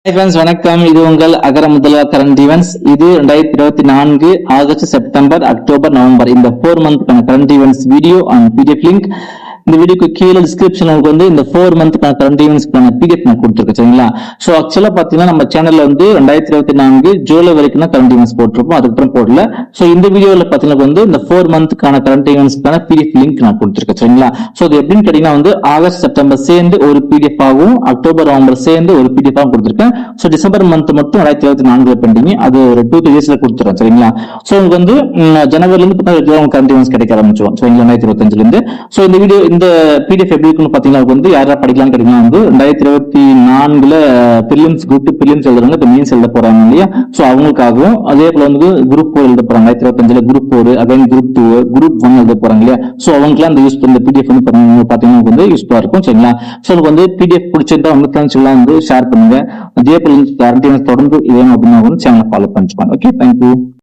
Friends வணக்கம். இது உங்கள் அகர முதல்வ கரண்ட் ஈவென்ட்ஸ். இது 2024 ஆகஸ்ட், செப்டம்பர், அக்டோபர், நவம்பர் இந்த 4 மந்த்க்கான current events video and PDF link. இந்த வீடியோக்கு கீழே டிஸ்கிரிப்ஷன் உங்களுக்கு இந்த 4 மந்த்க்கான கரண்ட் ஈவென்ட்ஸ்க்கான பிடிஎஃப் நான் கொடுத்துருக்கேன். சரிங்களா? ஸோ ஆக்சுவலா பாத்தீங்கன்னா நம்ம சேனல்ல 2024 ஜூலை வரைக்கும் கரண்ட் ஈவென்ட்ஸ் போட்டிருப்போம், அதுக்கப்புறம் போடல. ஸோ இந்த வீடியோல பாத்தீங்கன்னா இந்த 4 மந்த்க்கான கரண்ட் ஈவென்ட்ஸ்க்கான பிடிஎஃப் லிங்க் நான் கொடுத்துருக்கேன். சரிங்களா? ஸோ இது எப்படின்னு கேட்டீங்கன்னா ஆகஸ்ட், செப்டம்பர் சேர்ந்து ஒரு பிடிஎஃப் ஆகும், அக்டோபர், நவம்பர் சேர்ந்து ஒரு பிடிஎஃப் ஆகும் கொடுத்துருக்கேன். ஸோ டிசம்பர் மந்த் மட்டும் 2024 பெண்டிங், அது ஒரு 2 daysல கொடுத்துறேன். சரிங்களா? ஸோ உங்களுக்கு ஜனவரில இருந்து கரண்ட் ஈவென்ட்ஸ் கிடைக்க ஆரம்பிச்சிடும். சரிங்களா? 2025 இருந்து. ஸோ இந்த வீடியோ இந்த பிடிஎஃப் எப்படி இருக்குன்னு பாத்தீங்கன்னா யாரா படிக்கலாம் கேட்டீங்கன்னா 2024 பிலிம்ஸ் குரூப் பிலிம்ஸ் எழுதுறாங்க, இப்போ மீன்ஸ் எழுத போறாங்க இல்லையா? ஸோ அவங்களுக்காகவும் அதே போல குரூப் 4 எழுத போறாங்க 2025 குரூப் 4, அகைன் குரூப் 2, குரூப் 1 எழுத போறாங்க இல்லையா? ஸோ அவங்களுக்குலாம் இந்த பிடிஎஃப் பாத்தீங்கன்னா யூஸ்ஃபுல்லா இருக்கும். சரிங்களா? ஸோ உங்களுக்கு பிடிஎஃப் பிடிச்சிருந்தா உங்களுக்கு ஷேர் பண்ணுங்க. அதே போல கரண்ட் ஈவென்ட்ஸ் தொடர்ந்து வேணும் அப்படின்னா சேனலை ஃபாலோ பண்ணிச்சுப்பாங்க. Okay, thank you.